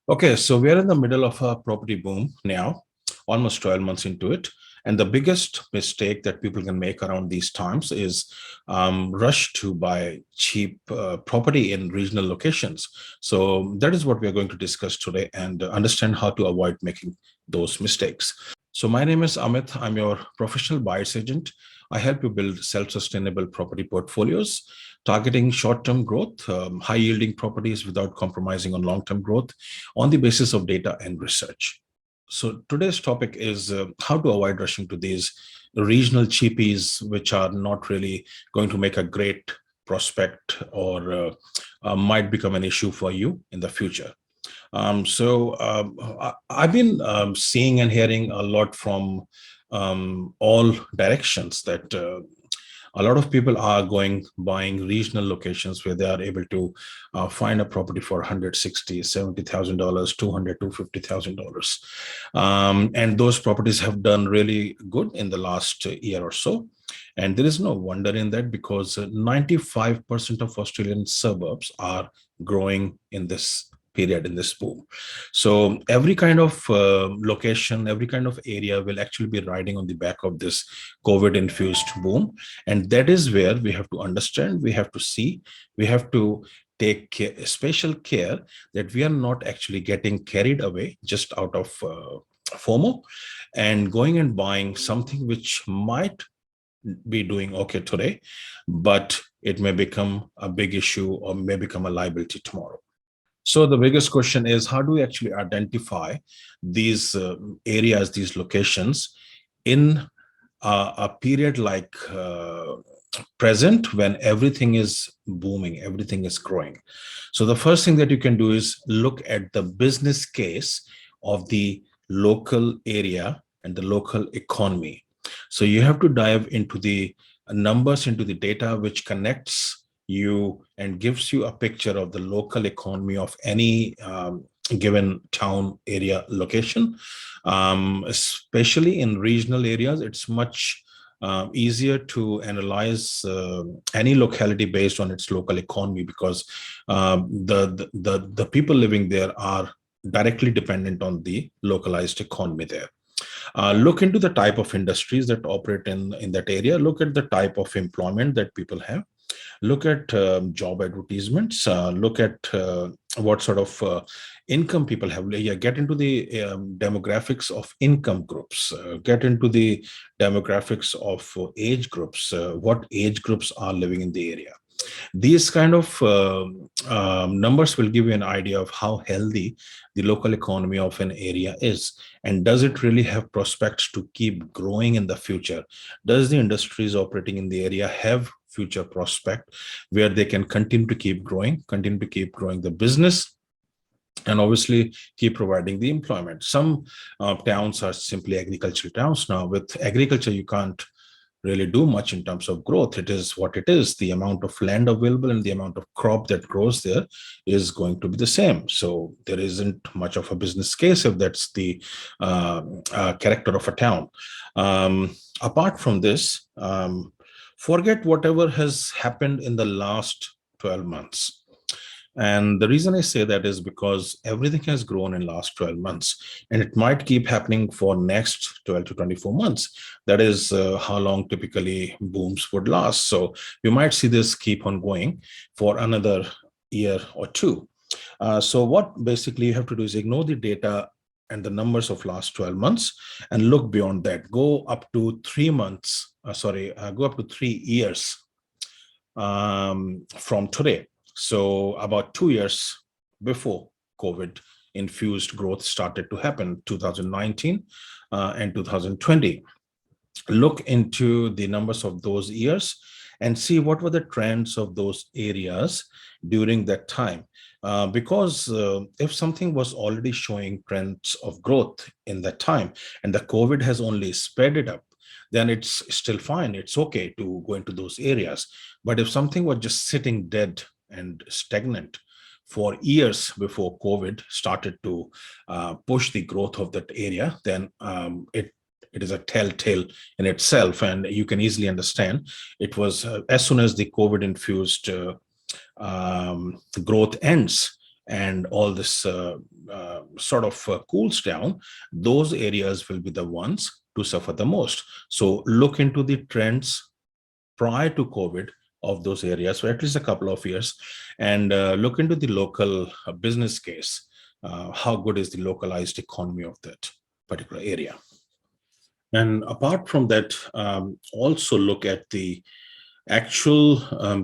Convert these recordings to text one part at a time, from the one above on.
Okay, so we are in the middle of a property boom now, almost 12 months into it. And the biggest mistake that people can make around these times is rush to buy cheap property in regional locations. So that is what we are going to discuss today and understand how to avoid making those mistakes. So my name is Amit. I'm your professional buyer's agent. I help you build self-sustainable property portfolios, targeting short-term growth, high-yielding properties without compromising on long-term growth on the basis of data and research. So today's topic is how to avoid rushing to these regional cheapies, which are not really going to make a great prospect or might become an issue for you in the future. I've been seeing and hearing a lot from all directions that a lot of people are buying regional locations where they are able to find a property for 160, $70,000, 200, $250,000. And those properties have done really good in the last year or so. And there is no wonder in that because 95% of Australian suburbs are growing in this period, in this boom. So every kind of location, every kind of area will actually be riding on the back of this COVID infused boom. And that is where we have to understand, we have to see, we have to take special care that we are not actually getting carried away just out of FOMO and going and buying something which might be doing okay today, but it may become a big issue or may become a liability tomorrow. So the biggest question is, how do we actually identify these areas, these locations in a period like present when everything is booming, everything is growing? So the first thing that you can do is look at the business case of the local area and the local economy. So you have to dive into the numbers, into the data which connects you and gives you a picture of the local economy of any given town, area, location. Especially in regional areas, it's much easier to analyze any locality based on its local economy because the people living there are directly dependent on the localized economy there. Look into the type of industries that operate in that area. Look at the type of employment that people have. Look at job advertisements. Look at what sort of income people have. Yeah, get into the demographics of income groups. Get into the demographics of age groups. What age groups are living in the area? These kind of numbers will give you an idea of how healthy the local economy of an area is. And does it really have prospects to keep growing in the future? Does the industries operating in the area have future prospect where they can continue to keep growing the business, and obviously keep providing the employment? Some towns are simply agricultural towns now. With agriculture, you can't really do much in terms of growth. It is what it is. The amount of land available and the amount of crop that grows there is going to be the same. So there isn't much of a business case if that's the character of a town. Apart from this, forget whatever has happened in the last 12 months. And the reason I say that is because everything has grown in last 12 months, and it might keep happening for next 12 to 24 months. That is how long typically booms would last. So you might see this keep on going for another year or two. So what basically you have to do is ignore the data and the numbers of last 12 months and look beyond that. Go up to 3 months, go up to 3 years from today. So about 2 years before COVID infused growth started to happen, 2019 and 2020. Look into the numbers of those years and see what were the trends of those areas during that time. Because if something was already showing trends of growth in that time and the COVID has only sped it up, then it's still fine. It's okay to go into those areas. But if something was just sitting dead and stagnant for years before COVID started to push the growth of that area, then it is a telltale in itself. And you can easily understand it was as soon as the COVID infused growth ends and all this cools down, those areas will be the ones to suffer the most. So look into the trends prior to COVID of those areas for at least a couple of years, and look into the local business case. How good is the localized economy of that particular area? And apart from that, also look at the actual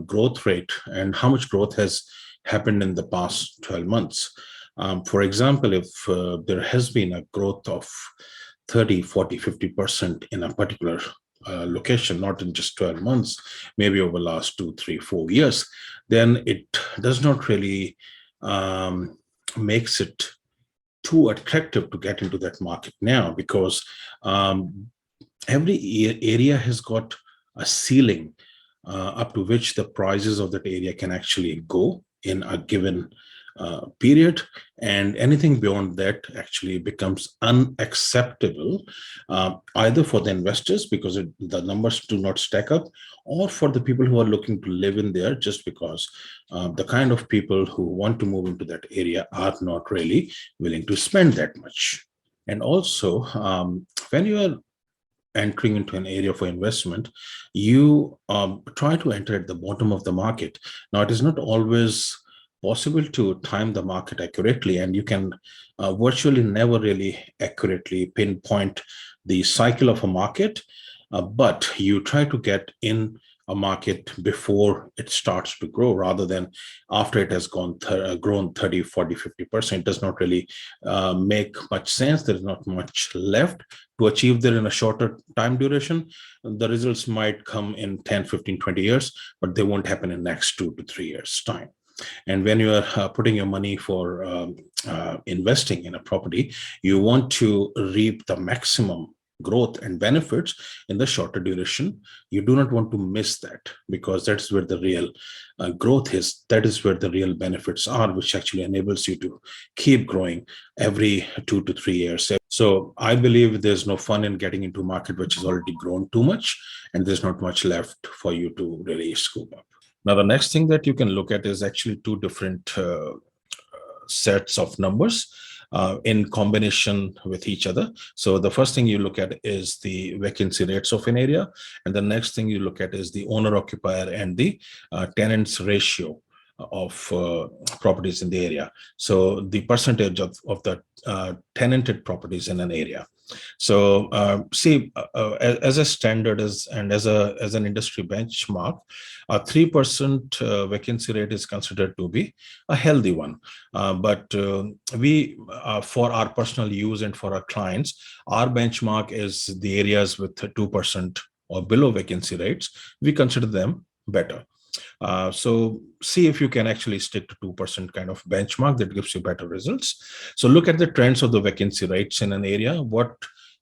growth rate and how much growth has happened in the past 12 months. For example, if there has been a growth of 30, 40, 50% in a particular location, not in just 12 months, maybe over the last 2, 3, 4 years, then it does not really makes it too attractive to get into that market now, because every area has got a ceiling up to which the prices of that area can actually go in a given period, and anything beyond that actually becomes unacceptable, either for the investors because the numbers do not stack up, or for the people who are looking to live in there, just because the kind of people who want to move into that area are not really willing to spend that much. And also, when you are entering into an area for investment, you try to enter at the bottom of the market. Now, it is not always possible to time the market accurately, and you can virtually never really accurately pinpoint the cycle of a market, but you try to get in a market before it starts to grow, rather than after it has grown 30, 40, 50%. It does not really make much sense. There is not much left to achieve there in a shorter time duration. The results might come in 10, 15, 20 years, but they won't happen in next 2 to 3 years time. And when you are putting your money for investing in a property, you want to reap the maximum growth and benefits in the shorter duration. You do not want to miss that, because that's where the real growth is. That is where the real benefits are, which actually enables you to keep growing every 2 to 3 years. So I believe there's no fun in getting into a market which has already grown too much, and there's not much left for you to really scoop up. Now, the next thing that you can look at is actually two different sets of numbers in combination with each other. So the first thing you look at is the vacancy rates of an area, and the next thing you look at is the owner occupier and the tenants ratio of properties in the area. So the percentage of the tenanted properties in an area. So as a standard and as an industry benchmark, a 3% vacancy rate is considered to be a healthy one. But we, for our personal use and for our clients, our benchmark is the areas with 2% or below vacancy rates. We consider them better. So see if you can actually stick to 2% kind of benchmark that gives you better results. So look at the trends of the vacancy rates in an area, what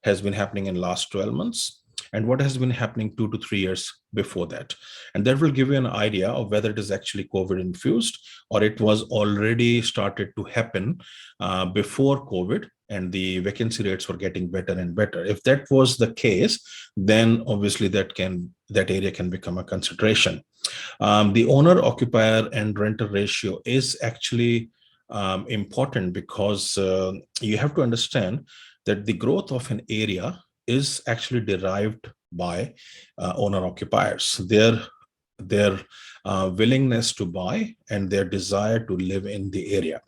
has been happening in last 12 months and what has been happening 2 to 3 years before that. And that will give you an idea of whether it is actually COVID infused or it was already started to happen before COVID, and the vacancy rates were getting better and better. If that was the case, then obviously that area can become a consideration. The owner occupier and renter ratio is actually important, because you have to understand that the growth of an area is actually derived by owner occupiers, their willingness to buy and their desire to live in the area.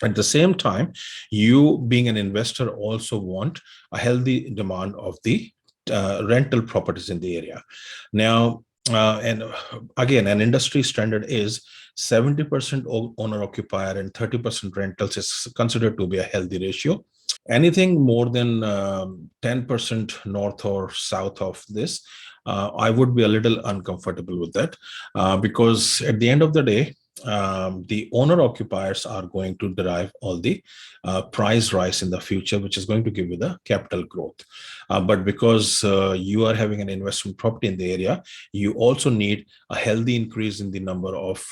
At the same time, you being an investor also want a healthy demand of the rental properties in the area. Now, and again, an industry standard is 70% owner occupier and 30% rentals is considered to be a healthy ratio. Anything more than 10% north or south of this, I would be a little uncomfortable with that, because at the end of the day, the owner occupiers are going to derive all the price rise in the future, which is going to give you the capital growth. But because you are having an investment property in the area, you also need a healthy increase in the number of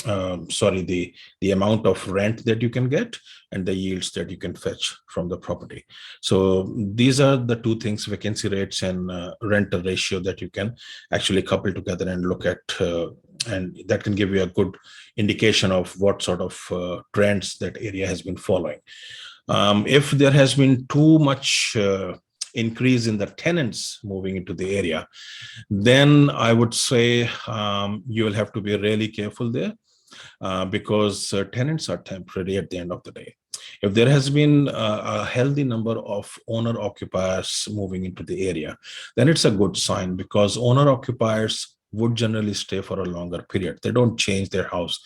the amount of rent that you can get and the yields that you can fetch from the property. So these are the two things, vacancy rates and rental ratio, that you can actually couple together and look at and that can give you a good indication of what sort of trends that area has been following. If there has been too much increase in the tenants moving into the area, then I would say you will have to be really careful there, because tenants are temporary at the end of the day. If there has been a healthy number of owner occupiers moving into the area, then it's a good sign, because owner occupiers would generally stay for a longer period. They don't change their house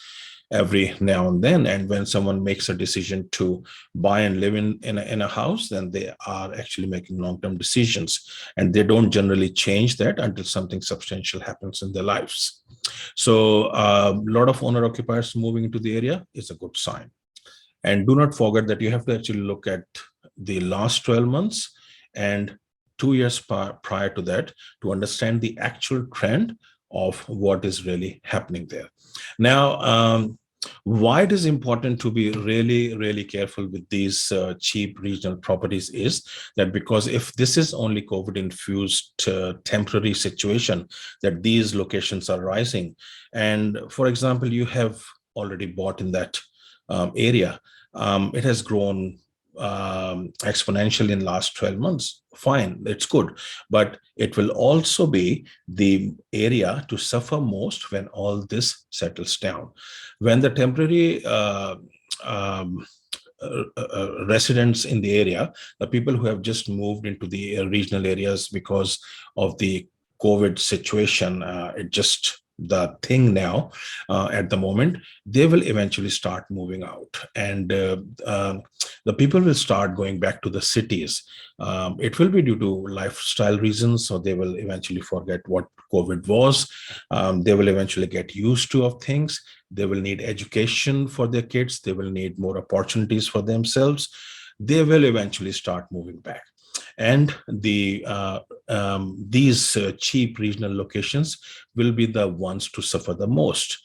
every now and then. And when someone makes a decision to buy and live in a house, then they are actually making long-term decisions, and they don't generally change that until something substantial happens in their lives. So a lot of owner occupiers moving into the area is a good sign. And do not forget that you have to actually look at the last 12 months and 2 years prior to that to understand the actual trend of what is really happening there. Now, why it is important to be really, really careful with these cheap regional properties is that because if this is only COVID-infused temporary situation, that these locations are rising, and for example, you have already bought in that area, it has grown exponentially in last 12 months. Fine, it's good, but it will also be the area to suffer most when all this settles down. When the temporary residents in the area, the people who have just moved into the regional areas because of the COVID situation, it just the thing now at the moment, they will eventually start moving out, and the people will start going back to the cities. It will be due to lifestyle reasons, so they will eventually forget what COVID was. They will eventually get used to of things. They will need education for their kids. They will need more opportunities for themselves. They will eventually start moving back. And these cheap regional locations will be the ones to suffer the most.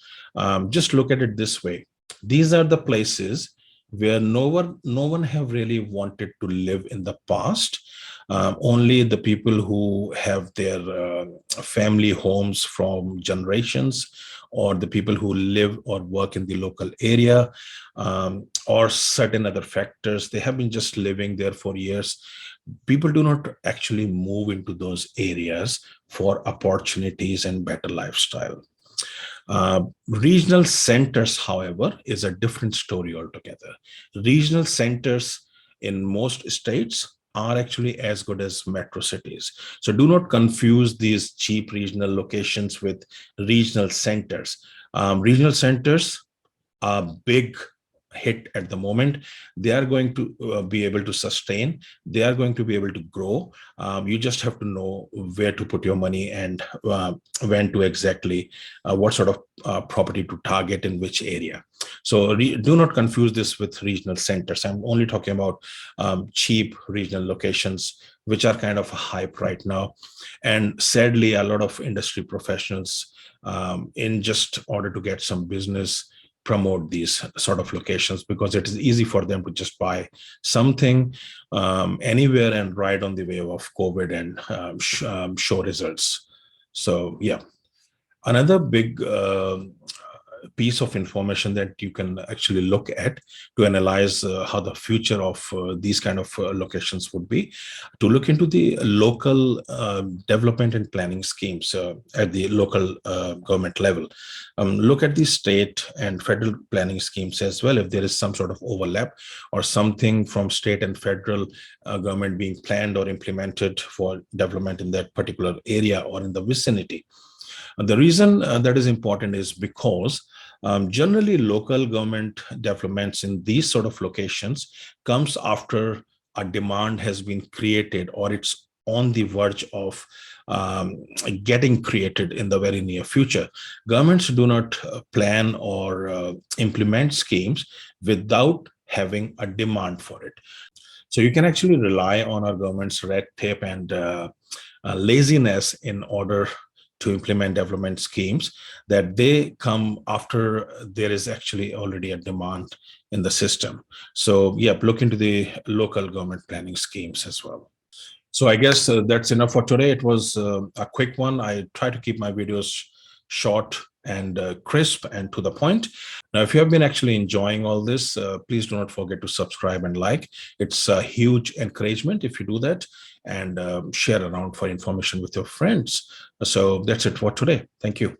Just look at it this way. These are the places where no one have really wanted to live in the past. Only the people who have their family homes from generations, or the people who live or work in the local area, or certain other factors, they have been just living there for years. People do not actually move into those areas for opportunities and better lifestyle. Regional centers, however, is a different story altogether. Regional centers in most states are actually as good as metro cities. So do not confuse these cheap regional locations with regional centers. Regional centers are big hit at the moment. They are going to be able to sustain. They are going to be able to grow. You just have to know where to put your money and when to exactly what sort of property to target in which area. So do not confuse this with regional centers. I'm only talking about cheap regional locations, which are kind of a hype right now. And sadly, a lot of industry professionals, in just order to get some business, promote these sort of locations because it is easy for them to just buy something anywhere and ride on the wave of COVID and show results. So yeah, another big piece of information that you can actually look at to analyze how the future of these kind of locations would be, to look into the local development and planning schemes at the local government level. Look at the state and federal planning schemes as well, if there is some sort of overlap or something from state and federal government being planned or implemented for development in that particular area or in the vicinity. The reason that is important is because generally local government developments in these sort of locations comes after a demand has been created or it's on the verge of getting created in the very near future. Governments do not plan or implement schemes without having a demand for it. So you can actually rely on our government's red tape and laziness in order to implement development schemes, that they come after there is actually already a demand in the system. So yeah, look into the local government planning schemes as well. So I guess that's enough for today. It was a quick one. I try to keep my videos short and crisp and to the point. Now, if you have been actually enjoying all this, please do not forget to subscribe and like. It's a huge encouragement if you do that, and share around for information with your friends. So that's it for today. Thank you.